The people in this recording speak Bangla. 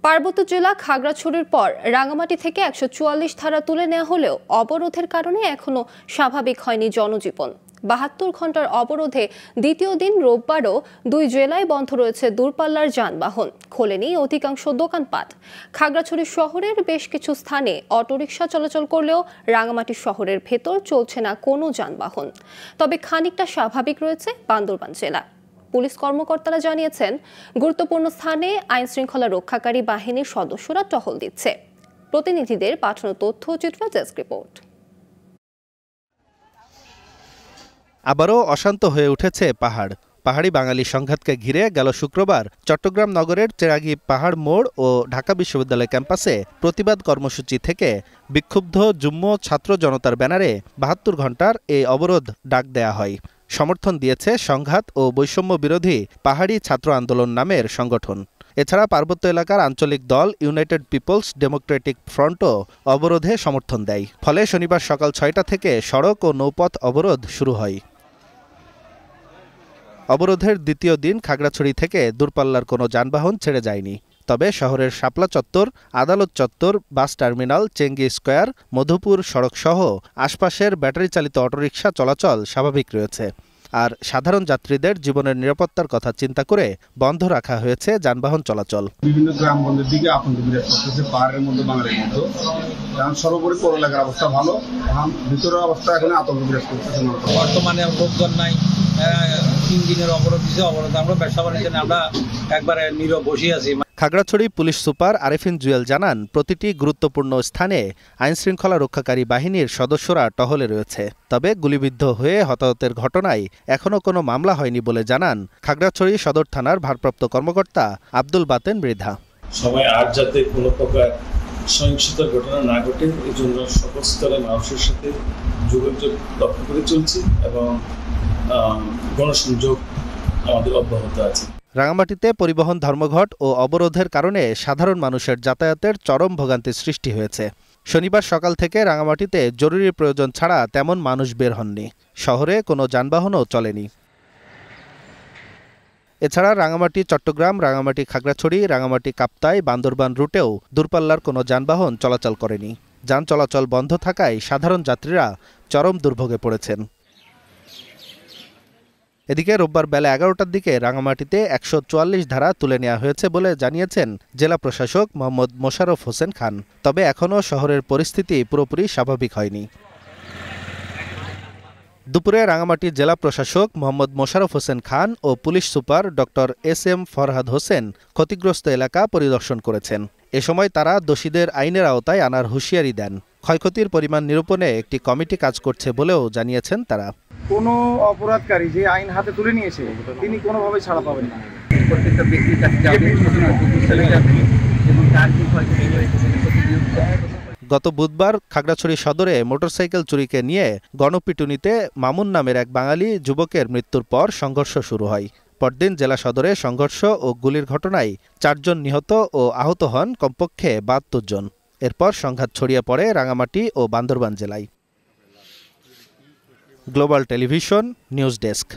পার্বত্য জেলা খাগড়াছড়ির পর রাঙামাটি থেকে ১৪৪ ধারা তুলে নেওয়া হলেও অবরোধের কারণে এখনো স্বাভাবিক হয়নি জনজীবন। ৭২ ঘন্টার অবরোধে দ্বিতীয় দিন রোববারও দুই জেলায় বন্ধ রয়েছে দূরপাল্লার যানবাহন, খোলেনি অধিকাংশ দোকানপাট। খাগড়াছড়ি শহরের বেশ কিছু স্থানে অটোরিকশা চলাচল করলেও রাঙামাটি শহরের ভেতর চলছে না কোনো যানবাহন। তবে খানিকটা স্বাভাবিক রয়েছে বান্দরবান জেলা। পুলিশ কর্মকর্তারা জানিয়েছেন, গুরুত্বপূর্ণ স্থানে আইন শৃঙ্খলা রক্ষাকারী বাহিনীর সদস্যরা টহল দিচ্ছে। প্রতিনিধিদের পাঠানো তথ্য চিত্র ডেস্ক রিপোর্ট। আবারও অশান্ত হয়ে উঠেছে পাহাড়ি বাঙালি সংঘাতকে ঘিরে গেল শুক্রবার চট্টগ্রাম নগরের চেরাগী পাহাড় মোড় ও ঢাকা বিশ্ববিদ্যালয় ক্যাম্পাসে প্রতিবাদ কর্মসূচি থেকে বিক্ষুব্ধ যুগ্ম ছাত্র জনতার ব্যানারে ৭২ ঘন্টার এই অবরোধ ডাক দেয়া হয়। সমর্থন দিয়েছে সংঘাত ও বৈষম্য বিরোধী পাহাড়ি ছাত্র আন্দোলন নামের সংগঠন। এছাড়া পার্বত্য এলাকার আঞ্চলিক দল ইউনাইটেড পিপলস ডেমোক্রেটিক ফ্রন্টও অবরোধে সমর্থন দেয়। ফলে শনিবার সকাল ৬টা থেকে সড়ক ও নৌপথ অবরোধ শুরু হয়। অবরোধের দ্বিতীয় দিন খাগড়াছড়ি থেকে দূরপাল্লার কোনো যানবাহন ছেড়ে যায়নি। তবে শহরের শাপলা চত্বর, আদালত চত্বর, bus terminal, Chengi square, Madhupur সড়কসহ আশপাশের ব্যাটারি চালিত অটোরিকশা চলাচল স্বাভাবিক রয়েছে। আর সাধারণ যাত্রীদের জীবনের নিরাপত্তার কথা চিন্তা করে বন্ধ রাখা হয়েছে যানবাহন চলাচল। বিভিন্ন গ্রামগঞ্জের দিকে আতঙ্ক বিরাজ করতেছে, পাহাড়ের মধ্যে বাঙালির মতো। কারণ সর্বোপরি পৌর এলাকার অবস্থা ভালো, ভিতরের অবস্থা এখন আতঙ্ক বিরাজ করতেছে। বর্তমানে লোকজন নাই, ৩ দিনের অবরোধ দিচ্ছে। অবরোধ আমরা ব্যবসা বাণিজ্য আমরা একবারে নীরব বসে আছি। খাগড়াছড়ি পুলিশ সুপার আরেফিন জুয়েল জানান, প্রতিটি গুরুত্বপূর্ণ স্থানে আইনশৃঙ্খলা রক্ষাকারী বাহিনীর সদস্যরা টহলে রয়েছে। তবে গুলিবিদ্ধ হয়ে হতাহতের ঘটনায় এখনও কোনো মামলা হয়নি বলে জানান খাগড়াছড়ি সদর থানার ভারপ্রাপ্ত কর্মকর্তা আব্দুল বাতেন মৃধা। সবাই আর যাতে কোনো প্রকার সহিংসতার ঘটনা না ঘটে, এই জন্য সকল স্তরের মানুষের সাথে যোগাযোগ রক্ষা করে চলছি এবং গণসংযোগ আমাদের অব্যাহত আছে। রাঙামাটিতে পরিবহন ধর্মঘট ও অবরোধের কারণে সাধারণ মানুষের যাতায়াতের চরম ভোগান্তির সৃষ্টি হয়েছে। শনিবার সকাল থেকে রাঙামাটিতে জরুরি প্রয়োজন ছাড়া তেমন মানুষ বের হননি। শহরে কোনো যানবাহনও চলেনি। এছাড়া রাঙামাটি চট্টগ্রাম, রাঙামাটি খাগড়াছড়ি, রাঙামাটি কাপ্তাই, বান্দরবান রুটেও দূরপাল্লার কোনো যানবাহন চলাচল করেনি। যান চলাচল বন্ধ থাকায় সাধারণ যাত্রীরা চরম দুর্ভোগে পড়েছেন। এদিকে রোববার বেলা ১১টার দিকে রাঙামাটিতে ১৪৪ ধারা তুলে নেওয়া হয়েছে বলে জানিয়েছেন জেলা প্রশাসক মোহাম্মদ মোশাররফ হোসেন খান। তবে এখনও শহরের পরিস্থিতি পুরোপুরি স্বাভাবিক হয়নি। দুপুরে রাঙামাটি জেলা প্রশাসক মোহাম্মদ মোশাররফ হোসেন খান ও police super doctor S M. Farhad Hossain ক্ষতিগ্রস্ত এলাকা পরিদর্শন করেছেন। এ সময় তারা দোষীদের আইনের আওতায় আনার হুঁশিয়ারি দেন। ক্ষয়ক্ষতির পরিমাণ নিরূপণে একটি কমিটি কাজ করছে বলেও জানিয়েছেন তারা। কোনো অপরাধকারী যে আইন হাতে তুলে নিয়েছে তিনি কোনোভাবে ছাড়া পাবেন না। প্রত্যেকটা ব্যক্তির কাছে গত বুধবার খাগড়াছড়ি সদরে মোটরসাইকেল চুরিকে নিয়ে গণপিটুনিতে মামুন নামের এক বাঙালি যুবকের মৃত্যুর পর সংঘর্ষ শুরু হয়। পরদিন জেলা সদরে সংঘর্ষ ও গুলির ঘটনায় ৪ জন নিহত ও আহত হন কমপক্ষে ৭২ জন। এরপর সংঘাত ছড়িয়ে পড়ে রাঙামাটি ও বান্দরবান জেলায়। Global television news desk.